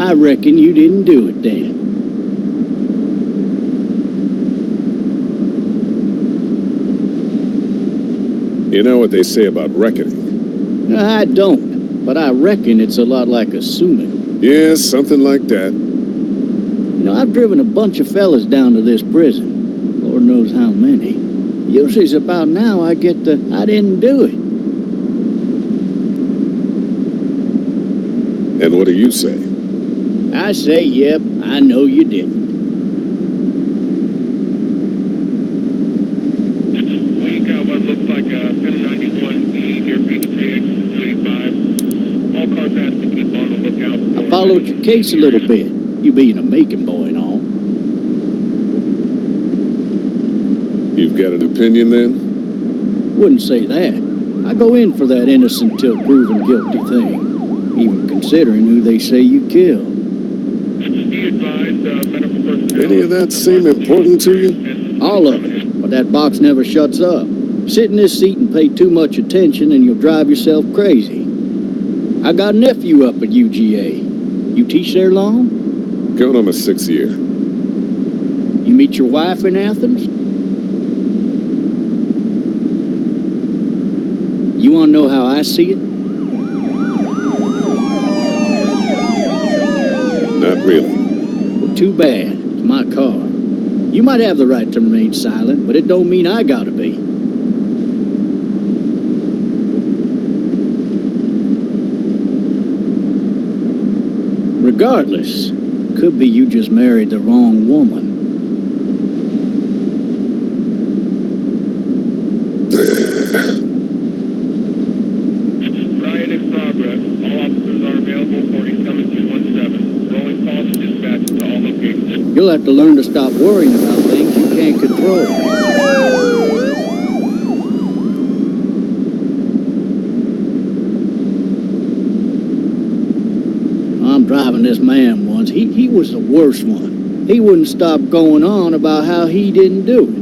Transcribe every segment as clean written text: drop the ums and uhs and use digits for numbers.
I reckon you didn't do it then. You know what they say about reckoning? I don't, but I reckon it's a lot like assuming. Yeah, something like that. You know, I've driven a bunch of fellas down to this prison. Lord knows how many. Usually it's about now I get the, I didn't do it. And what do you say? I say, yep, I know you didn't. We got what looks like a 791E here, P3X285. All cars asked to keep on the lookout. I followed your case a little bit, you being a Macon boy and all. You've got an opinion then? Wouldn't say that. I go in for that innocent till proven guilty thing, even considering who they say you killed. Be advised, medical personnel. Any of that seem important to you? All of it, but that box never shuts up. Sit in this seat and pay too much attention and you'll drive yourself crazy. I got a nephew up at UGA. You teach there long? Going on my 6th year. You meet your wife in Athens? You want to know how I see it? Not really. Well, too bad. It's my car. You might have the right to remain silent, but it don't mean I gotta be. Regardless, could be you just married the wrong woman. Riot in progress. All officers are available for incoming 217. Rolling calls and dispatch to all locations. You'll have to learn to stop worrying about things you can't control. I'm driving this man once. He was the worst one. He wouldn't stop going on about how he didn't do it.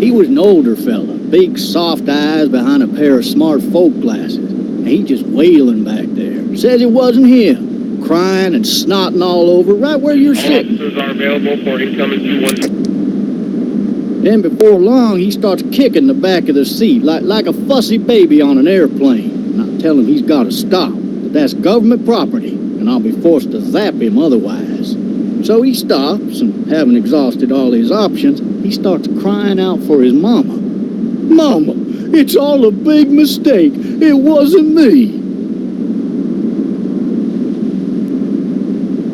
He was an older fella, big soft eyes behind a pair of smart folk glasses. And he just wailing back there. Says it wasn't him. Crying and snotting all over right where you're sitting. All officers are available for incoming 217. Then before long, he starts kicking the back of the seat like a fussy baby on an airplane. And I tell him he's got to stop, that that's government property, and I'll be forced to zap him otherwise. So he stops, and having exhausted all his options, he starts crying out for his mama. Mama, it's all a big mistake. It wasn't me.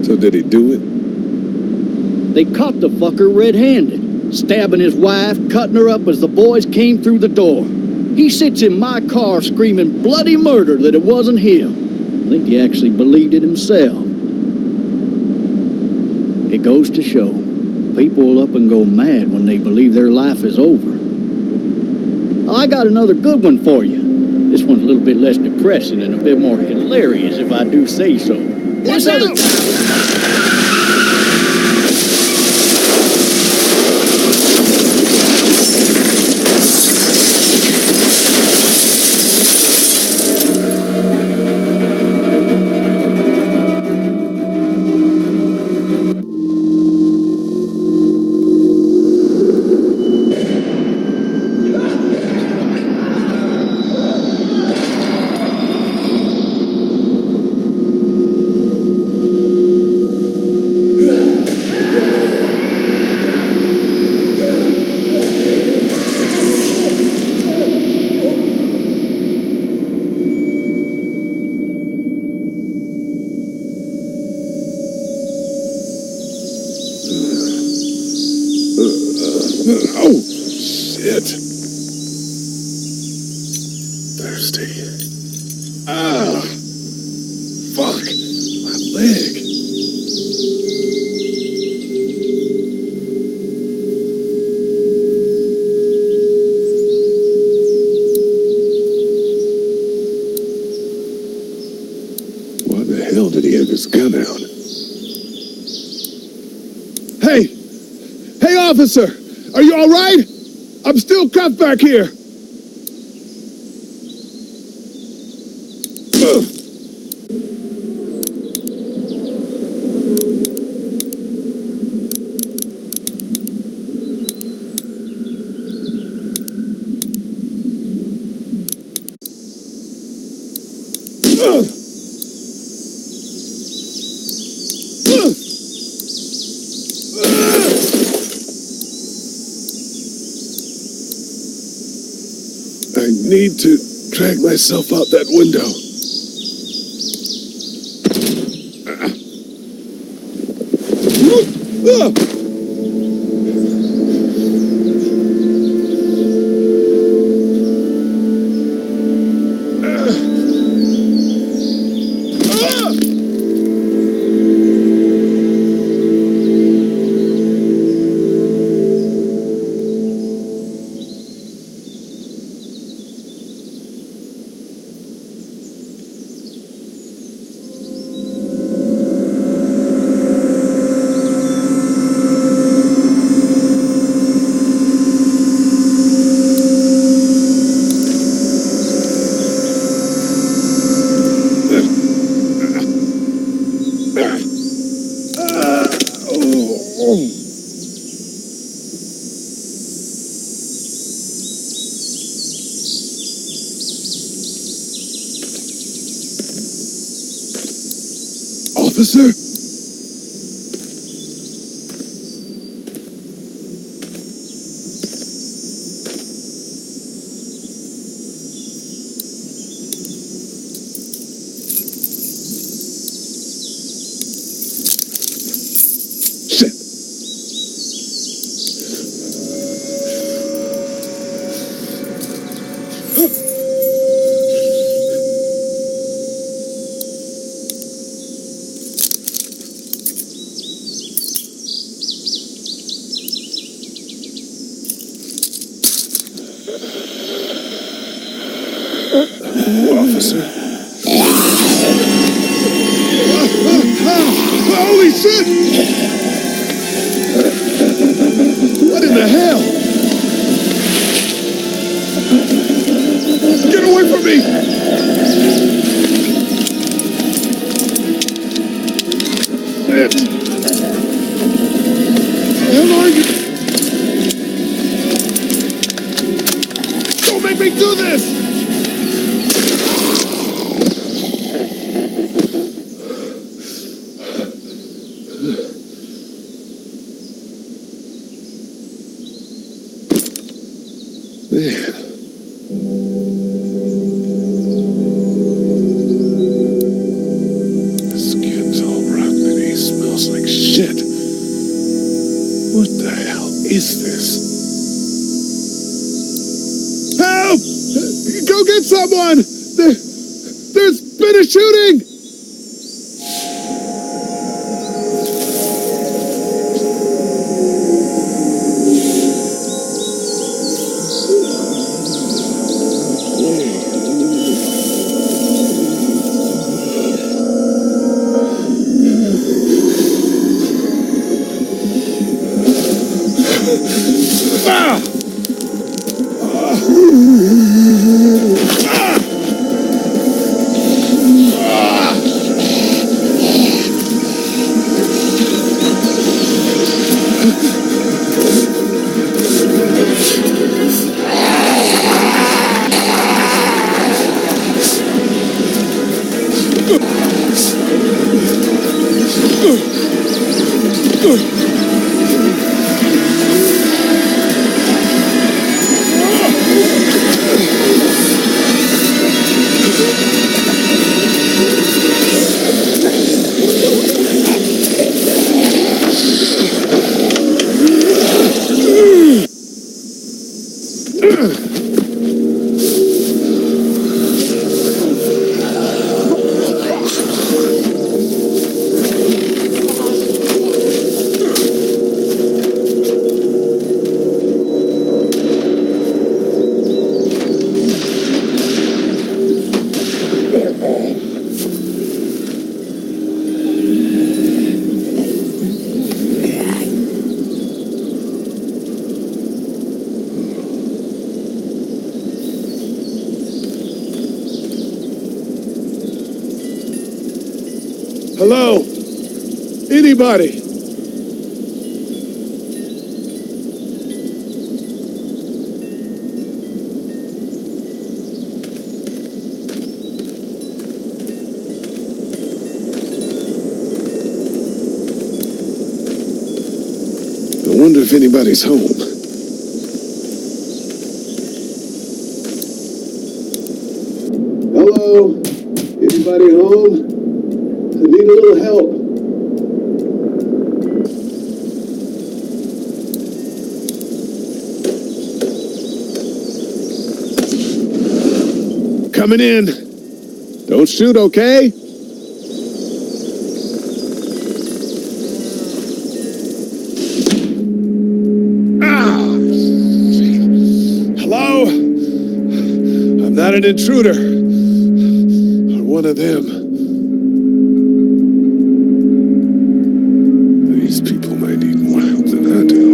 So did he do it? They caught the fucker red-handed, stabbing his wife, cutting her up as the boys came through the door. He sits in my car screaming bloody murder that it wasn't him. I think he actually believed it himself. It goes to show, people will up and go mad when they believe their life is over. I got another good one for you. This one's a little bit less depressing and a bit more hilarious if I do say so. This other... Oh, shit. Thirsty. Ah, fuck. My leg. Why the hell did he have his gun out? Hey! Hey, officer! Are you all right? I'm still cuffed back here. I need to drag myself out that window. Officer? Shit. Officer. Holy shit! What in the hell? Get away from me! Hell are you? Don't make me do this! Man. His skin's all rotten and he smells like shit. What the hell is this? Help! Go get someone! There's been a shooting! Hello? Anybody? if anybody's home. Hello? Anybody home? I need a little help. Coming in. Don't shoot, okay? Hello? I'm not an intruder. Or one of them. These people might need more help than I do.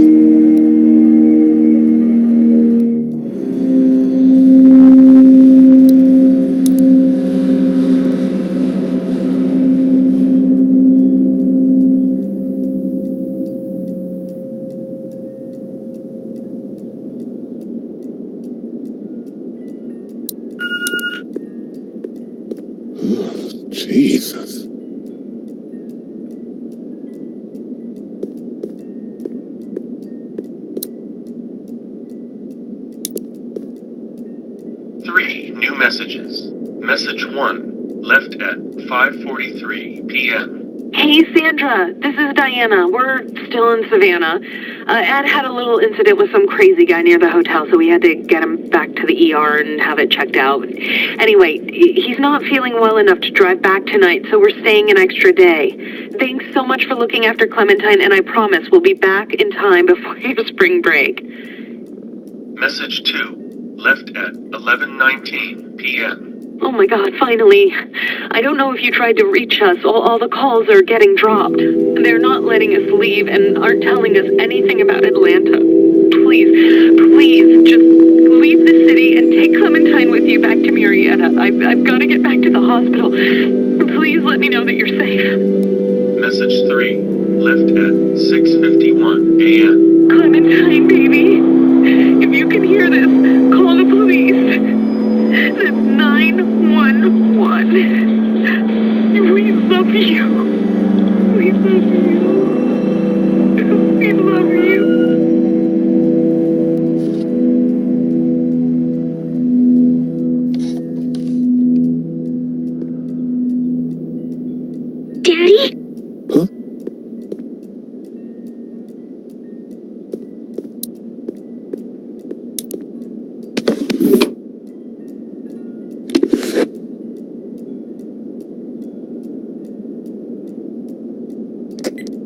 Jesus. Three new messages. Message 1, left at 5:43 p.m. Hey, Sandra, this is Diana. We're still in Savannah. Ed had a little incident with some crazy guy near the hotel, so we had to get him back to the ER and have it checked out. Anyway, he's not feeling well enough to drive back tonight, so we're staying an extra day. Thanks so much for looking after Clementine, and I promise we'll be back in time before your spring break. Message 2, left at 11:19 p.m. Oh my God, finally. I don't know if you tried to reach us. All the calls are getting dropped. They're not letting us leave and aren't telling us anything about Atlanta. Please, just leave the city and take Clementine with you back to Marietta. I've got to get back to the hospital. Please let me know that you're safe. Message 3, left at 6:51 a.m. Clementine, baby. If you can hear this, call the police. That's 911. We love you. We love you. We love you. Daddy? Huh?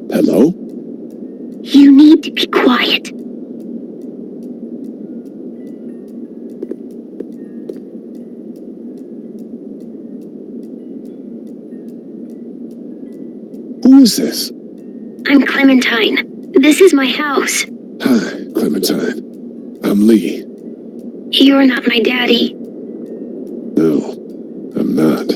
Hello? You need to be quiet. Who is this? I'm Clementine. This is my house. Hi, Clementine. I'm Lee. You're not my daddy. No, I'm not.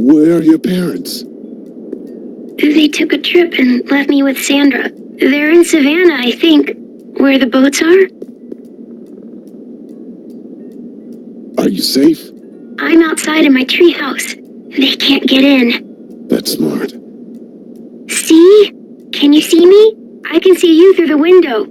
Where are your parents? They took a trip and left me with Sandra. They're in Savannah, I think. Where the boats are? Are you safe? I'm outside in my treehouse. They can't get in. That's smart. See? Can you see me? I can see you through the window.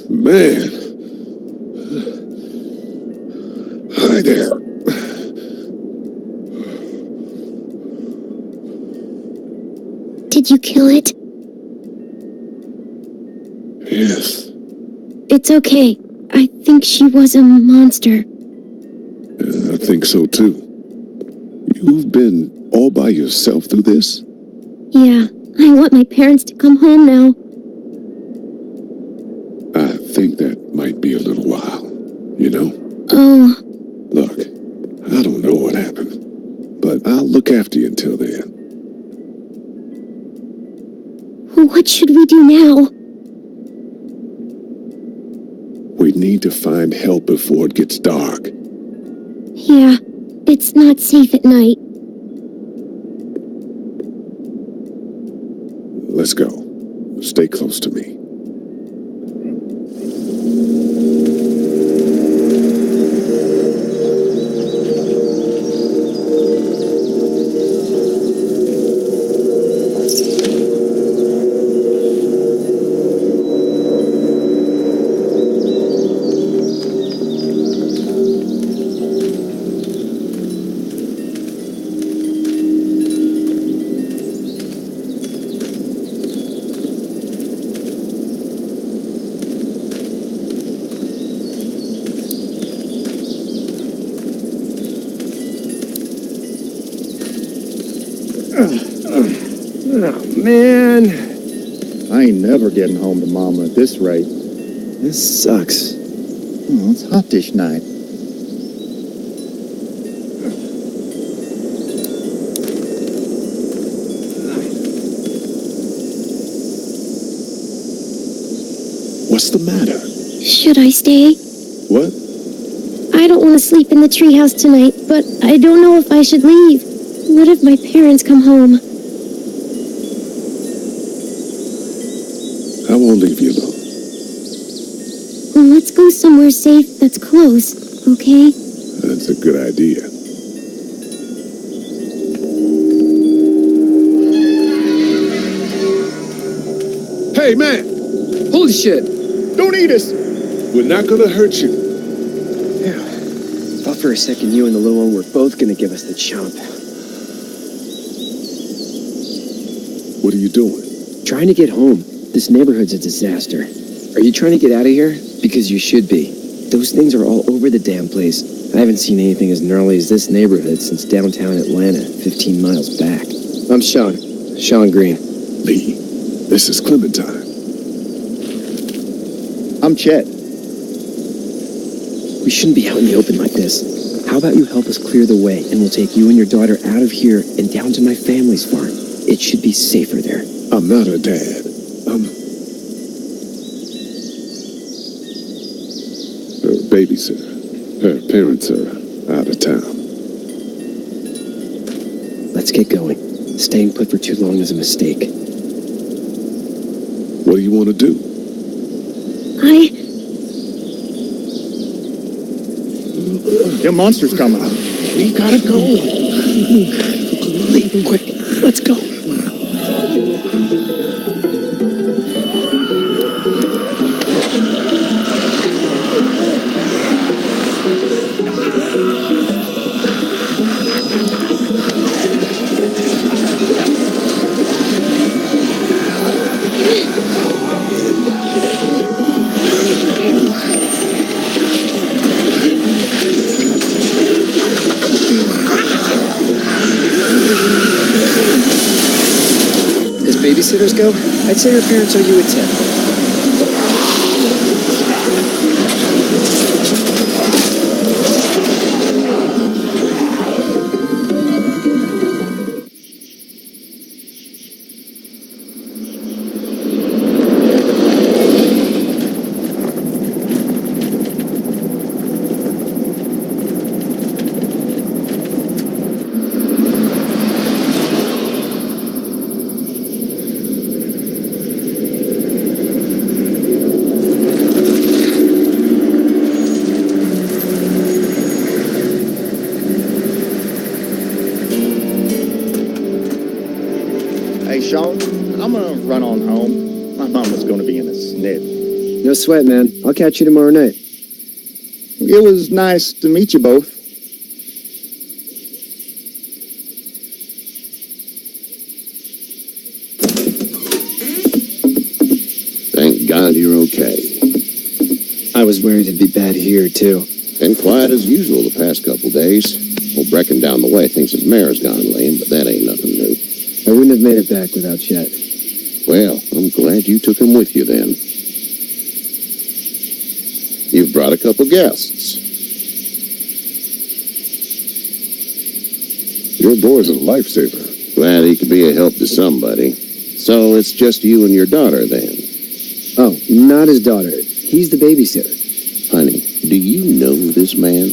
Man. Hi there. Did you kill it? Yes. It's okay. I think she was a monster. I think so too. You've been all by yourself through this? Yeah, I want my parents to come home now. I think that might be a little while, you know? Oh, Look, I don't know what happened, but I'll look after you until then. what should we do now? We need to find help before it gets dark. Yeah, it's not safe at night. Let's go. Stay close to me. Oh, man. I ain't never getting home to Mama at this rate. This sucks. Oh, it's hot dish night. What's the matter? Should I stay? What? I don't want to sleep in the treehouse tonight, but I don't know if I should leave. What if my parents come home? I won't leave you alone. Let's go somewhere safe that's close, okay? That's a good idea. Hey, man! Holy shit! Don't eat us! We're not gonna hurt you. Yeah. Thought for a second you and the little one were both gonna give us the chomp. What are you doing? Trying to get home. This neighborhood's a disaster. Are you trying to get out of here? Because you should be. Those things are all over the damn place. I haven't seen anything as gnarly as this neighborhood since downtown Atlanta, 15 miles back. I'm Sean. Sean Green. Lee, this is Clementine. I'm Chet. We shouldn't be out in the open like this. How about you help us clear the way, and we'll take you and your daughter out of here and down to my family's farm. It should be safer there. I'm not her dad. Her babysitter. Her parents are out of town. Let's get going. Staying put for too long is a mistake. What do you want to do? Them monsters coming. We gotta go. Leave quick. Let's go. Babysitters go, I'd say her parents owe you a tip. Sean. I'm gonna run on home. My mama's gonna be in a snit. No sweat, man. I'll catch you tomorrow night. It was nice to meet you both. Thank God you're okay. I was worried it'd be bad here, too. Been quiet as usual the past couple days. Old Brecken down the way thinks his mare's gone lame, but that ain't nothing new. I wouldn't have made it back without Chet. Well, I'm glad you took him with you then. You've brought a couple guests. Your boy's a lifesaver. Glad he could be a help to somebody. So it's just you and your daughter then? Oh, not his daughter. He's the babysitter. Honey, do you know this man?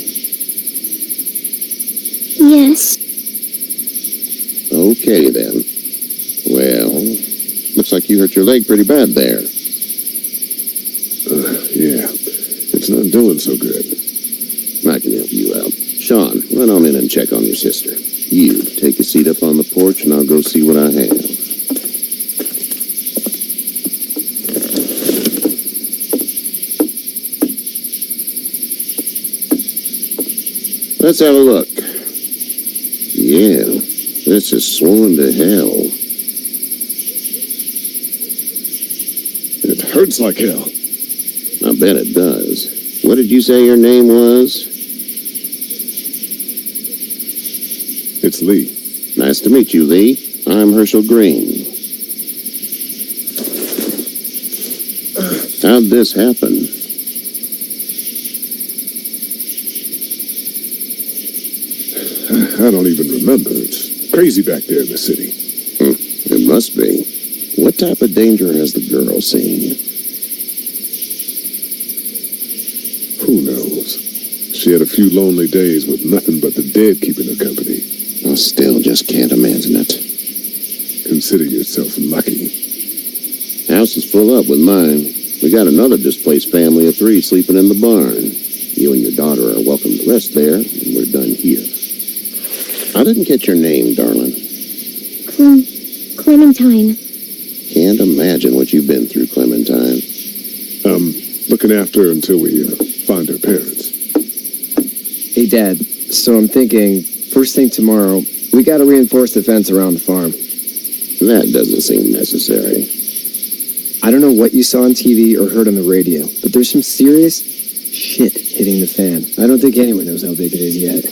Yes. Okay then. Well, looks like you hurt your leg pretty bad there. Yeah, it's not doing so good. I can help you out. Sean, run on in and check on your sister. You, take a seat up on the porch and I'll go see what I have. Let's have a look. Yeah, this is swollen to hell. It hurts like hell. I bet it does. What did you say your name was? It's Lee. Nice to meet you, Lee. I'm Herschel Green. How'd this happen? I don't even remember. It's crazy back there in the city. It must be. What type of danger has the girl seen? Who knows? She had a few lonely days with nothing but the dead keeping her company. I still just can't imagine it. Consider yourself lucky. House is full up with mine. We got another displaced family of 3 sleeping in the barn. You and your daughter are welcome to rest there, and we're done here. I didn't get your name, darling. Clementine. Can't imagine what you've been through, Clementine. Looking after her until we find her parents. Hey, Dad. So I'm thinking, first thing tomorrow, we gotta reinforce the fence around the farm. That doesn't seem necessary. I don't know what you saw on TV or heard on the radio, but there's some serious shit hitting the fan. I don't think anyone knows how big it is yet.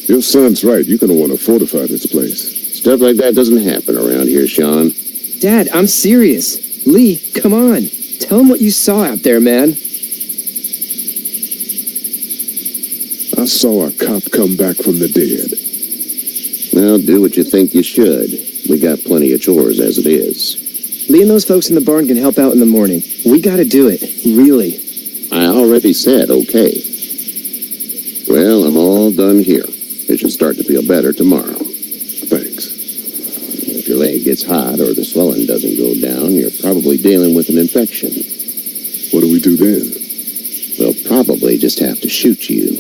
Your son's right. You're gonna want to fortify this place. Stuff like that doesn't happen around here, Sean. Dad, I'm serious. Lee, come on. Tell him what you saw out there, man. I saw a cop come back from the dead. Well, do what you think you should. We got plenty of chores as it is. Lee and those folks in the barn can help out in the morning. We gotta do it. Really. I already said okay. Well, I'm all done here. It should start to feel better tomorrow. Thanks. If your leg gets hot or the swelling doesn't go down, you're probably dealing with an infection. What do we do then? We'll probably just have to shoot you.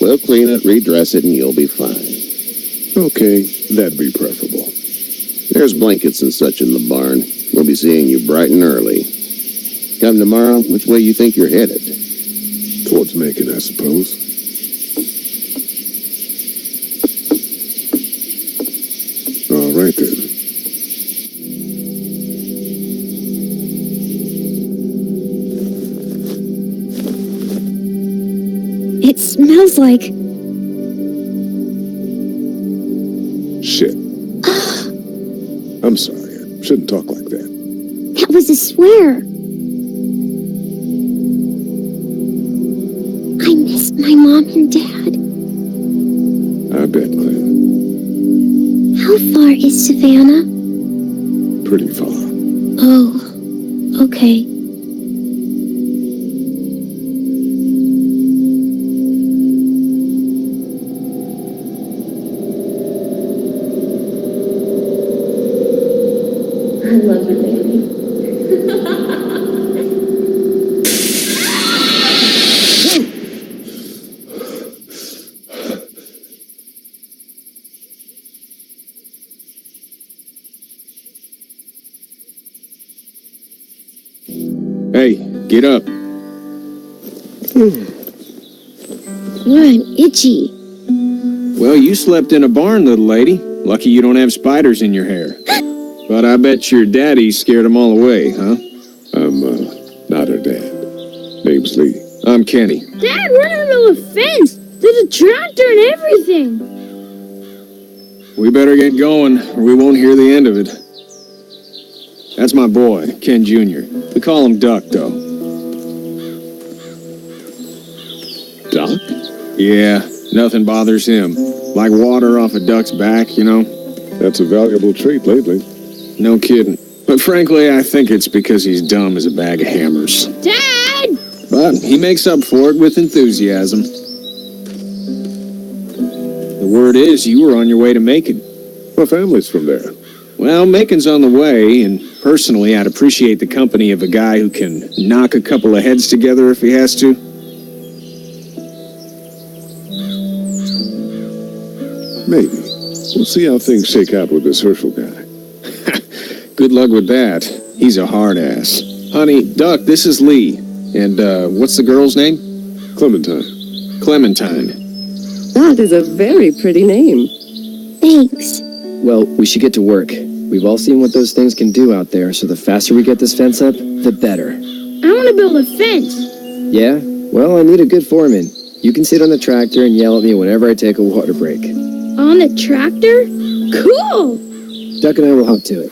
We'll clean it, redress it, and you'll be fine. Okay, that'd be preferable. There's blankets and such in the barn. We'll be seeing you bright and early. Come tomorrow, which way you think you're headed? Towards Macon, I suppose. All right, then. It smells like... Shit. I'm sorry. I shouldn't talk like that. That was a swear. I miss my mom and dad. I bet, Clem. How far is Savannah? Pretty far. Oh, okay. I love you, baby. Hey, get up. What, I'm itchy. Well, you slept in a barn, little lady. Lucky you don't have spiders in your hair. But I bet your daddy scared them all away, huh? I'm, not her dad. Name's Lee. I'm Kenny. Dad, we're in the middle of a fence. There's a tractor and everything. We better get going, or we won't hear the end of it. That's my boy, Ken Jr. We call him Duck, though. Doc? Yeah, nothing bothers him. Like water off a duck's back, you know? That's a valuable trait lately. No kidding. But frankly, I think it's because he's dumb as a bag of hammers. Dad! But he makes up for it with enthusiasm. The word is you were on your way to Macon. My family's from there. Well, Macon's on the way, and personally, I'd appreciate the company of a guy who can knock a couple of heads together if he has to. Maybe. We'll see how things shake out with this Herschel guy. Good luck with that. He's a hard ass. Honey, Duck, this is Lee. And, what's the girl's name? Clementine. Clementine. That is a very pretty name. Thanks. Well, we should get to work. We've all seen what those things can do out there, so the faster we get this fence up, the better. I want to build a fence. Yeah? Well, I need a good foreman. You can sit on the tractor and yell at me whenever I take a water break. On the tractor? Cool! Duck and I will hop to it.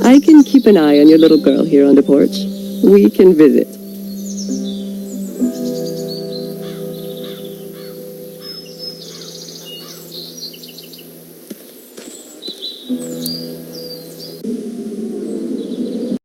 I can keep an eye on your little girl here on the porch. We can visit.